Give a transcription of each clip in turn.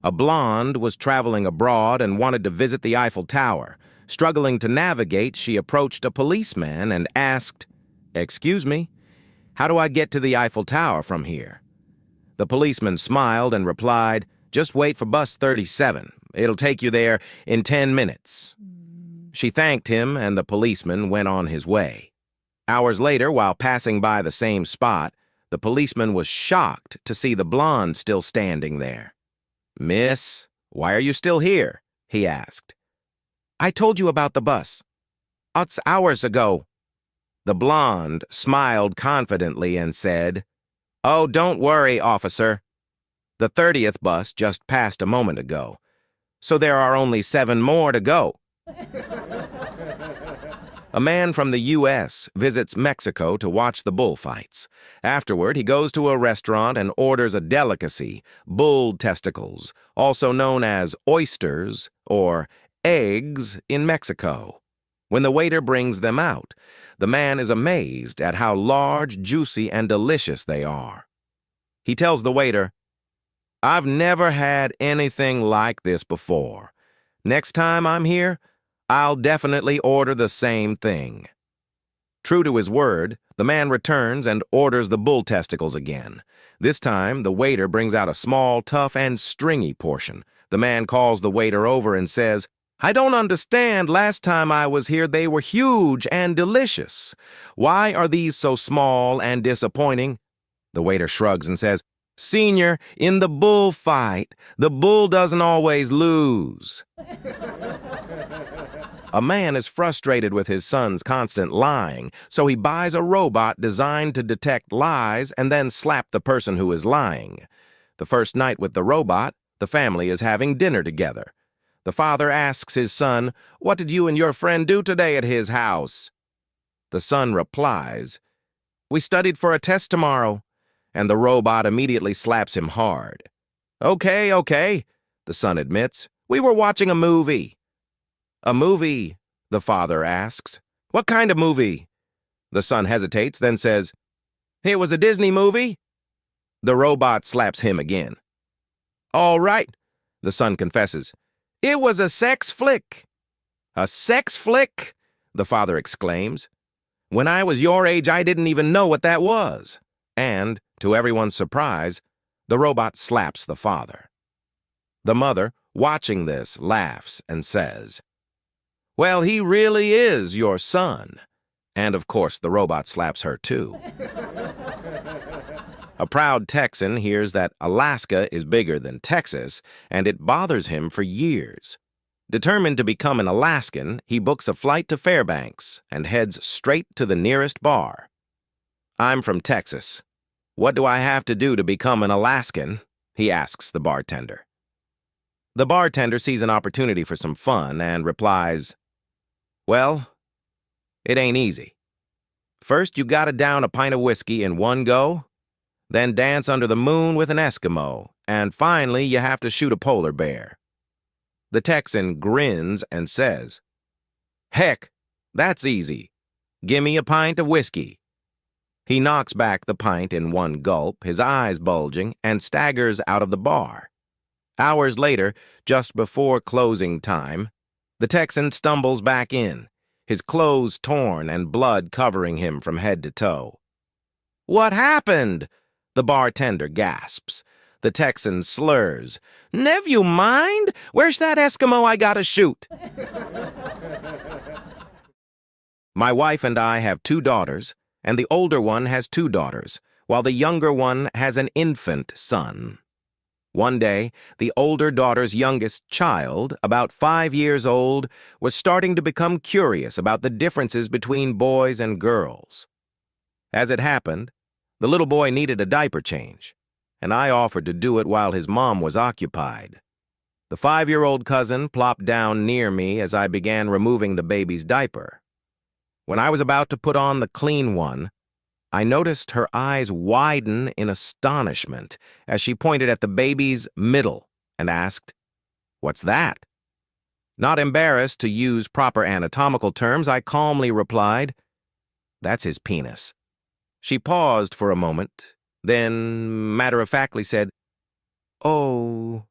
A blonde was traveling abroad and wanted to visit the Eiffel Tower. Struggling to navigate, she approached a policeman and asked, "Excuse me, how do I get to the Eiffel Tower from here?" The policeman smiled and replied, "Just wait for bus 37. It'll take you there in 10 minutes." She thanked him, and the policeman went on his way. Hours later, while passing by the same spot, the policeman was shocked to see the blonde still standing there. "Miss, why are you still here?" he asked. "I told you about the bus. It's hours ago." The blonde smiled confidently and said, "Oh, don't worry, officer. The 30th bus just passed a moment ago, so there are only 7 more to go." A man from the U.S. visits Mexico to watch the bullfights. Afterward, he goes to a restaurant and orders a delicacy, bull testicles, also known as oysters or eggs in Mexico. When the waiter brings them out, the man is amazed at how large, juicy, and delicious they are. He tells the waiter, "I've never had anything like this before. Next time I'm here, I'll definitely order the same thing." True to his word, the man returns and orders the bull testicles again. This time, the waiter brings out a small, tough, and stringy portion. The man calls the waiter over and says, "I don't understand. Last time I was here, they were huge and delicious. Why are these so small and disappointing?" The waiter shrugs and says, "Senior, in the bull fight, the bull doesn't always lose." A man is frustrated with his son's constant lying, so he buys a robot designed to detect lies and then slap the person who is lying. The first night with the robot, the family is having dinner together. The father asks his son, "What did you and your friend do today at his house?" The son replies, "We studied for a test tomorrow," and the robot immediately slaps him hard. Okay, the son admits. "We were watching a movie." "A movie?" the father asks. "What kind of movie?" The son hesitates, then says, "It was a Disney movie." The robot slaps him again. "All right," the son confesses. "It was a sex flick." "A sex flick?" the father exclaims. "When I was your age, I didn't even know what that was." And, to everyone's surprise, the robot slaps the father. The mother, watching this, laughs and says, "Well, he really is your son." And, of course, the robot slaps her too. A proud Texan hears that Alaska is bigger than Texas, and it bothers him for years. Determined to become an Alaskan, he books a flight to Fairbanks and heads straight to the nearest bar. "I'm from Texas. What do I have to do to become an Alaskan?" he asks the bartender. The bartender sees an opportunity for some fun and replies, "Well, it ain't easy. First, you gotta down a pint of whiskey in one go, then dance under the moon with an Eskimo, and finally you have to shoot a polar bear." The Texan grins and says, "Heck, that's easy. Gimme a pint of whiskey." He knocks back the pint in one gulp, his eyes bulging, and staggers out of the bar. Hours later, just before closing time, the Texan stumbles back in, his clothes torn and blood covering him from head to toe. "What happened?" the bartender gasps. The Texan slurs, "Never you mind. Where's that Eskimo I gotta shoot?" My wife and I have 2 daughters, and the older one has 2 daughters, while the younger one has an infant son. One day, the older daughter's youngest child, about 5 years old, was starting to become curious about the differences between boys and girls. As it happened, the little boy needed a diaper change, and I offered to do it while his mom was occupied. The 5-year-old cousin plopped down near me as I began removing the baby's diaper. When I was about to put on the clean one, I noticed her eyes widen in astonishment as she pointed at the baby's middle and asked, "What's that?" Not embarrassed to use proper anatomical terms, I calmly replied, "That's his penis." She paused for a moment, then matter-of-factly said, "Oh."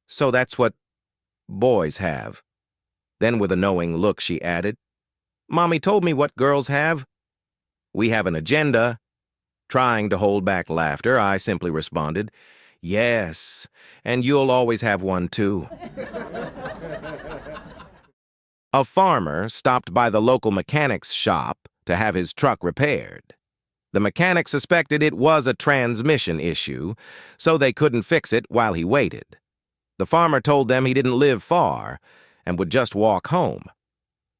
So that's what boys have. Then with a knowing look, she added, Mommy told me what girls have. We have an agenda. Trying to hold back laughter, I simply responded, Yes, and you'll always have one too. A farmer stopped by the local mechanic's shop to have his truck repaired. The mechanic suspected it was a transmission issue, so they couldn't fix it while he waited. The farmer told them he didn't live far and would just walk home.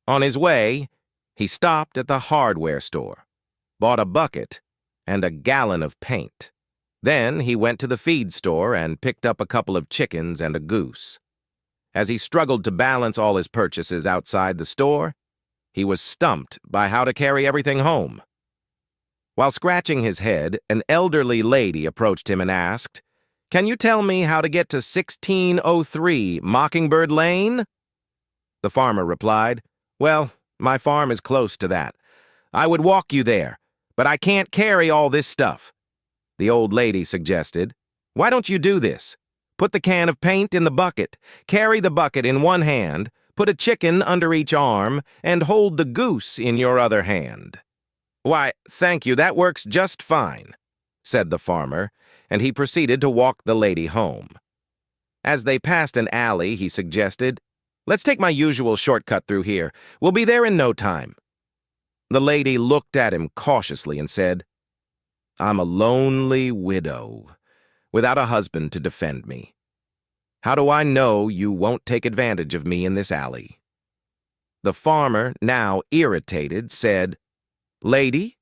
On his way, he stopped at the hardware store, bought a bucket and a gallon of paint. Then he went to the feed store and picked up a couple of chickens and a goose. As he struggled to balance all his purchases outside the store, he was stumped by how to carry everything home. While scratching his head, an elderly lady approached him and asked, Can you tell me how to get to 1603 Mockingbird Lane? The farmer replied, Well, my farm is close to that. I would walk you there, but I can't carry all this stuff. The old lady suggested, Why don't you do this? Put the can of paint in the bucket, carry the bucket in one hand, put a chicken under each arm, and hold the goose in your other hand. Why, thank you, that works just fine, said the farmer, and he proceeded to walk the lady home. As they passed an alley, he suggested, Let's take my usual shortcut through here. We'll be there in no time. The lady looked at him cautiously and said, I'm a lonely widow, without a husband to defend me. How do I know you won't take advantage of me in this alley? The farmer, now irritated, said, Lady,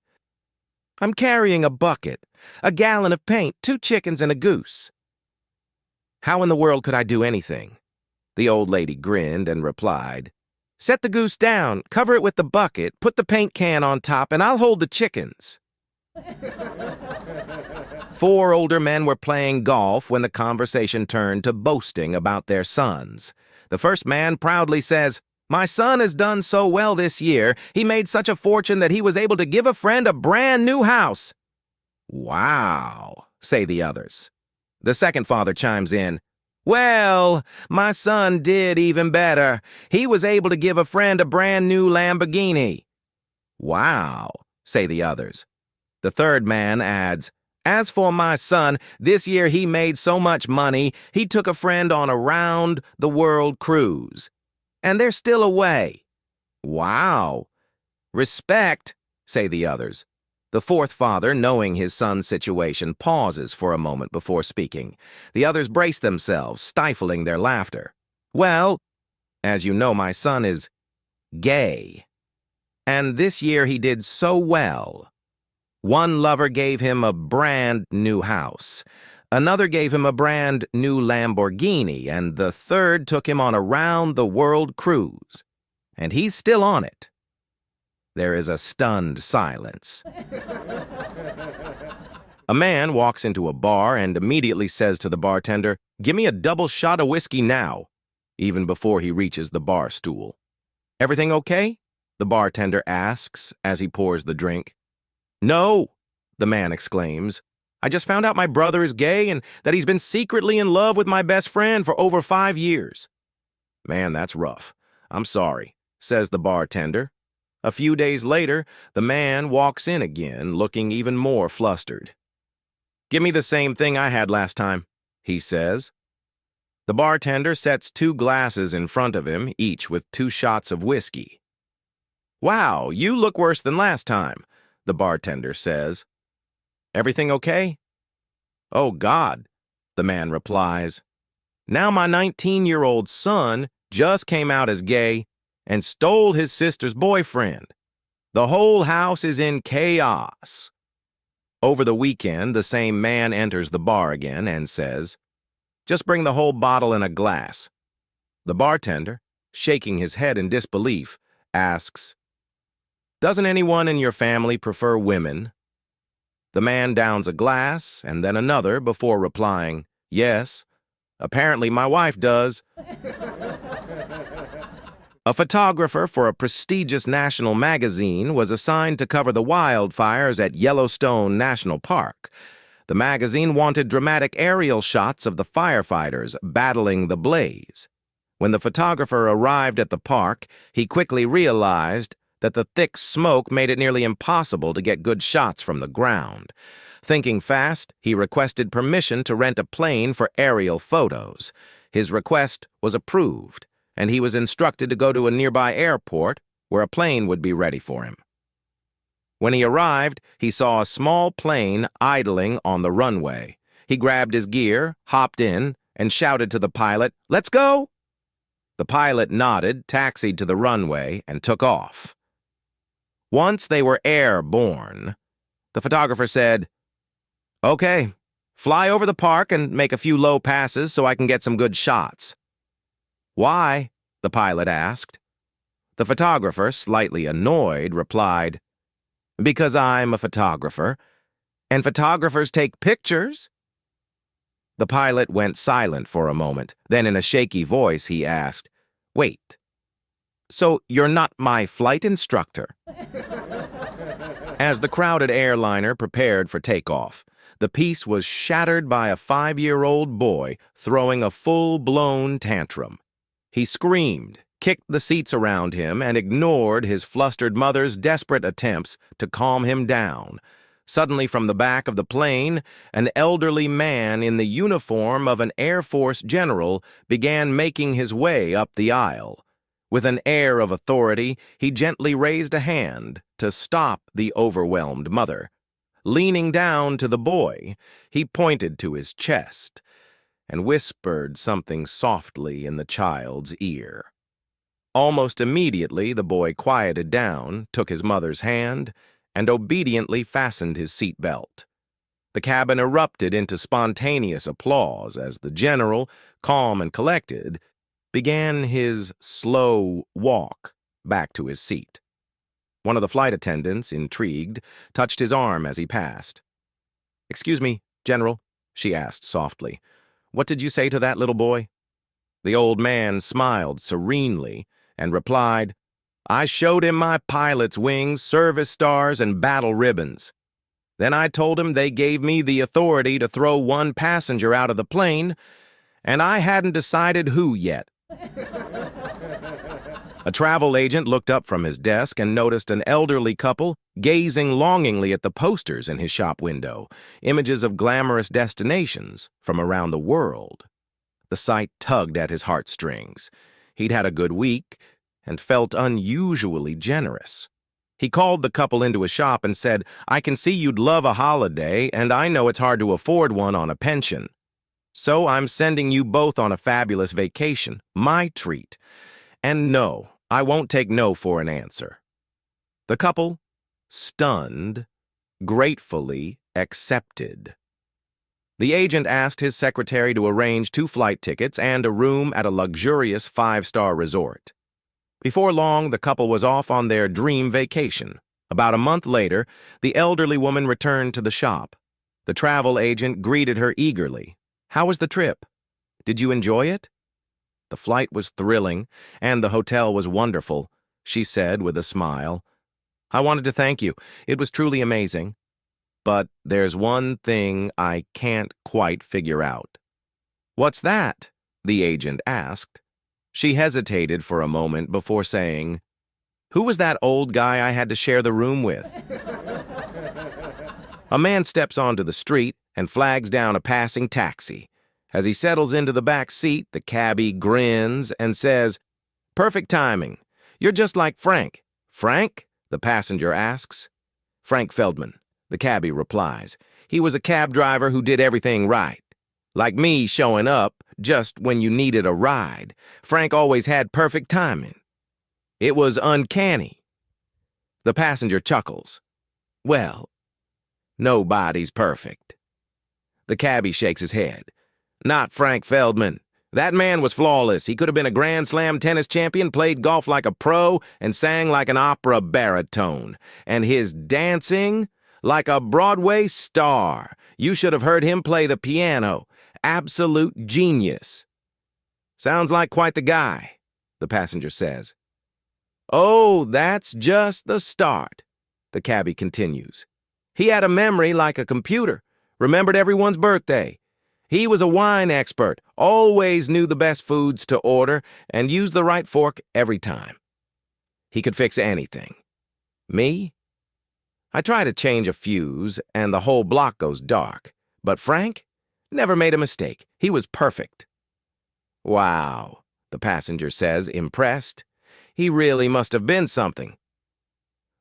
I'm carrying a bucket, a gallon of paint, 2 chickens and a goose. How in the world could I do anything? The old lady grinned and replied, Set the goose down, cover it with the bucket, put the paint can on top, and I'll hold the chickens. 4 older men were playing golf when the conversation turned to boasting about their sons. The first man proudly says, My son has done so well this year, he made such a fortune that he was able to give a friend a brand new house. Wow, say the others. The second father chimes in, Well, my son did even better. He was able to give a friend a brand new Lamborghini. Wow, say the others. The third man adds, As for my son, this year he made so much money, he took a friend on a round-the-world cruise. And they're still away. Wow. Respect, say the others. The fourth father, knowing his son's situation, pauses for a moment before speaking. The others brace themselves, stifling their laughter. Well, as you know, my son is gay. And this year he did so well. One lover gave him a brand new house. Another gave him a brand new Lamborghini, and the third took him on a round-the-world cruise. And he's still on it. There is a stunned silence. A man walks into a bar and immediately says to the bartender, Give me a double shot of whiskey now, even before he reaches the bar stool. Everything okay? The bartender asks as he pours the drink. No, the man exclaims. I just found out my brother is gay and that he's been secretly in love with my best friend for over 5 years. Man, that's rough. I'm sorry, says the bartender. A few days later, the man walks in again, looking even more flustered. Give me the same thing I had last time, he says. The bartender sets 2 glasses in front of him, each with 2 shots of whiskey. Wow, you look worse than last time, the bartender says. Everything okay? Oh, God, the man replies. Now my 19-year-old son just came out as gay and stole his sister's boyfriend. The whole house is in chaos. Over the weekend, the same man enters the bar again and says, Just bring the whole bottle in a glass. The bartender, shaking his head in disbelief, asks, Doesn't anyone in your family prefer women? The man downs a glass and then another before replying, Yes, apparently my wife does. A photographer for a prestigious national magazine was assigned to cover the wildfires at Yellowstone National Park. The magazine wanted dramatic aerial shots of the firefighters battling the blaze. When the photographer arrived at the park, he quickly realized that the thick smoke made it nearly impossible to get good shots from the ground. Thinking fast, he requested permission to rent a plane for aerial photos. His request was approved, and he was instructed to go to a nearby airport where a plane would be ready for him. When he arrived, he saw a small plane idling on the runway. He grabbed his gear, hopped in, and shouted to the pilot, "Let's go!" The pilot nodded, taxied to the runway, and took off. Once they were airborne, the photographer said, "Okay, fly over the park and make a few low passes so I can get some good shots." "Why?" the pilot asked. The photographer, slightly annoyed, replied, "Because I'm a photographer, and photographers take pictures." The pilot went silent for a moment. Then in a shaky voice he asked, "Wait, so you're not my flight instructor?" As the crowded airliner prepared for takeoff, the peace was shattered by a 5-year-old boy throwing a full-blown tantrum. He screamed, kicked the seats around him, and ignored his flustered mother's desperate attempts to calm him down. Suddenly, from the back of the plane, an elderly man in the uniform of an Air Force general began making his way up the aisle. With an air of authority, he gently raised a hand to stop the overwhelmed mother. Leaning down to the boy, he pointed to his chest and whispered something softly in the child's ear. Almost immediately, the boy quieted down, took his mother's hand, and obediently fastened his seatbelt. The cabin erupted into spontaneous applause as the general, calm and collected, began his slow walk back to his seat. One of the flight attendants, intrigued, touched his arm as he passed. "Excuse me, General," she asked softly. "What did you say to that little boy?" The old man smiled serenely and replied, "I showed him my pilot's wings, service stars, and battle ribbons. Then I told him they gave me the authority to throw one passenger out of the plane, and I hadn't decided who yet." A travel agent looked up from his desk and noticed an elderly couple gazing longingly at the posters in his shop window, images of glamorous destinations from around the world. The sight tugged at his heartstrings. He'd had a good week and felt unusually generous. He called the couple into his shop and said, "I can see you'd love a holiday, and I know it's hard to afford one on a pension. So I'm sending you both on a fabulous vacation, my treat. And no, I won't take no for an answer." The couple, stunned, gratefully accepted. The agent asked his secretary to arrange 2 flight tickets and a room at a luxurious 5-star resort. Before long, the couple was off on their dream vacation. About a month later, the elderly woman returned to the shop. The travel agent greeted her eagerly. "How was the trip? Did you enjoy it?" "The flight was thrilling, and the hotel was wonderful," she said with a smile. "I wanted to thank you. It was truly amazing. But there's one thing I can't quite figure out." "What's that?" the agent asked. She hesitated for a moment before saying, "Who was that old guy I had to share the room with?" A man steps onto the street and flags down a passing taxi. As he settles into the back seat, the cabbie grins and says, "Perfect timing. You're just like Frank." "Frank?" the passenger asks. "Frank Feldman," the cabbie replies. "He was a cab driver who did everything right. Like me showing up just when you needed a ride. Frank always had perfect timing. It was uncanny." The passenger chuckles. "Well, nobody's perfect." The cabbie shakes his head. "Not Frank Feldman. That man was flawless. He could have been a Grand Slam tennis champion, played golf like a pro, and sang like an opera baritone. And his dancing, like a Broadway star. You should have heard him play the piano. Absolute genius." "Sounds like quite the guy," the passenger says. "Oh, that's just the start," the cabbie continues. "He had a memory like a computer. remembered everyone's birthday. He was a wine expert, always knew the best foods to order, and used the right fork every time. He could fix anything. Me? I try to change a fuse, and the whole block goes dark. But Frank never made a mistake. He was perfect. Wow, the passenger says, impressed. He really must have been something.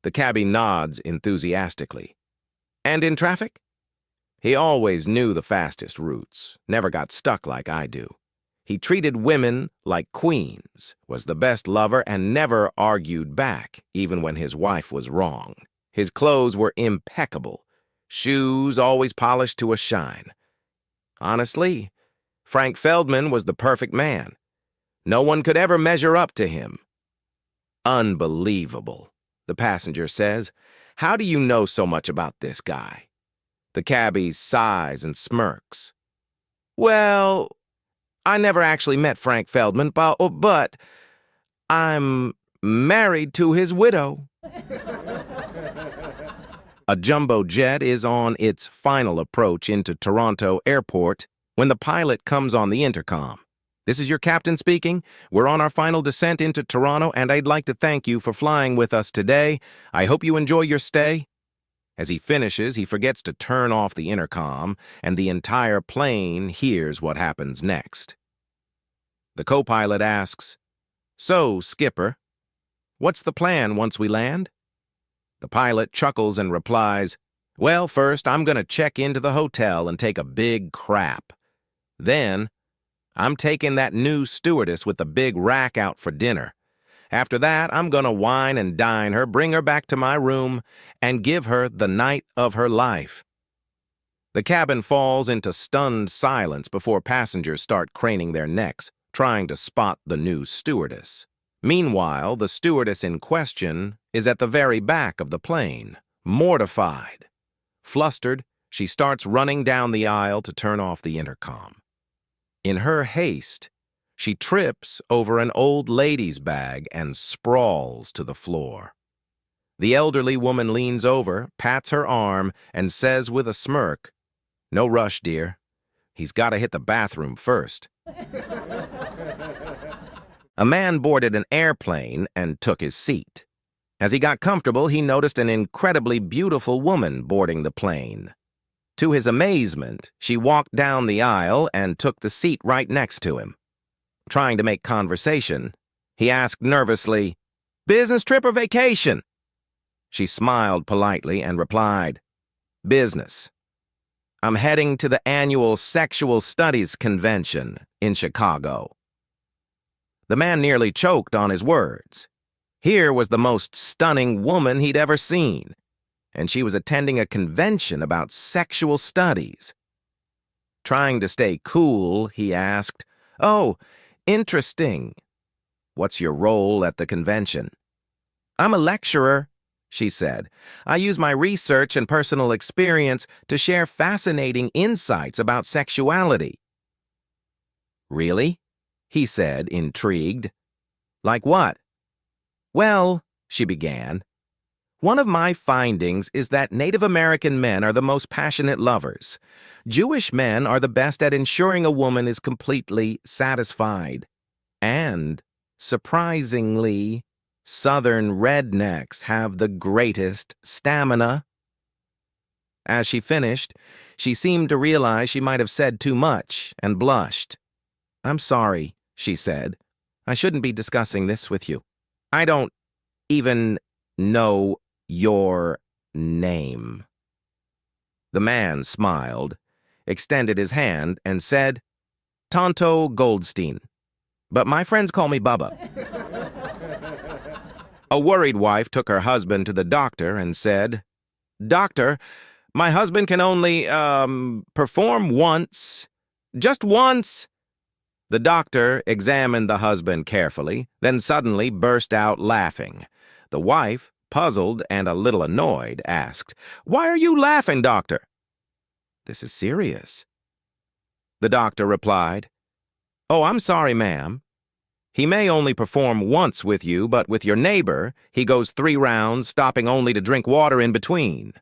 The cabbie nods enthusiastically. And in traffic? He always knew the fastest routes, never got stuck like I do. He treated women like queens, was the best lover, and never argued back, even when his wife was wrong. His clothes were impeccable, shoes always polished to a shine. Honestly, Frank Feldman was the perfect man. No one could ever measure up to him. Unbelievable, the passenger says. How do you know so much about this guy? The cabbie sighs and smirks. Well, I never actually met Frank Feldman, but I'm married to his widow. A jumbo jet is on its final approach into Toronto Airport when the pilot comes on the intercom. This is your captain speaking. We're on our final descent into Toronto, and I'd like to thank you for flying with us today. I hope you enjoy your stay. As he finishes, he forgets to turn off the intercom, and the entire plane hears what happens next. The co-pilot asks, "So, Skipper, what's the plan once we land?" The pilot chuckles and replies, "Well, first, I'm going to check into the hotel and take a big crap. Then, I'm taking that new stewardess with the big rack out for dinner. After that, I'm going to wine and dine her, bring her back to my room, and give her the night of her life." The cabin falls into stunned silence before passengers start craning their necks, trying to spot the new stewardess. Meanwhile, the stewardess in question is at the very back of the plane, mortified. Flustered, she starts running down the aisle to turn off the intercom. In her haste, she trips over an old lady's bag and sprawls to the floor. The elderly woman leans over, pats her arm, and says with a smirk, "No rush, dear. He's got to hit the bathroom first." A man boarded an airplane and took his seat. As he got comfortable, he noticed an incredibly beautiful woman boarding the plane. To his amazement, she walked down the aisle and took the seat right next to him. Trying to make conversation, he asked nervously, "Business trip or vacation?" She smiled politely and replied, "Business. I'm heading to the annual Sexual Studies Convention in Chicago." The man nearly choked on his words. Here was the most stunning woman he'd ever seen, and she was attending a convention about sexual studies. Trying to stay cool, he asked, "Oh, interesting. What's your role at the convention?" "I'm a lecturer," she said. "I use my research and personal experience to share fascinating insights about sexuality." "Really?" he said, intrigued. "Like what?" "Well," she began, "one of my findings is that Native American men are the most passionate lovers. Jewish men are the best at ensuring a woman is completely satisfied. And, surprisingly, Southern rednecks have the greatest stamina." As she finished, she seemed to realize she might have said too much and blushed. "I'm sorry," she said. "I shouldn't be discussing this with you. I don't even know your name." The man smiled, extended his hand, and said, "Tonto Goldstein. But my friends call me Bubba." A worried wife took her husband to the doctor and said, "Doctor, my husband can only, perform once. Just once." The doctor examined the husband carefully, then suddenly burst out laughing. The wife, puzzled and a little annoyed, asked, "Why are you laughing, doctor?" "This is serious." The doctor replied, "Oh, I'm sorry, ma'am. He may only perform once with you, but with your neighbor, he goes 3 rounds, stopping only to drink water in between."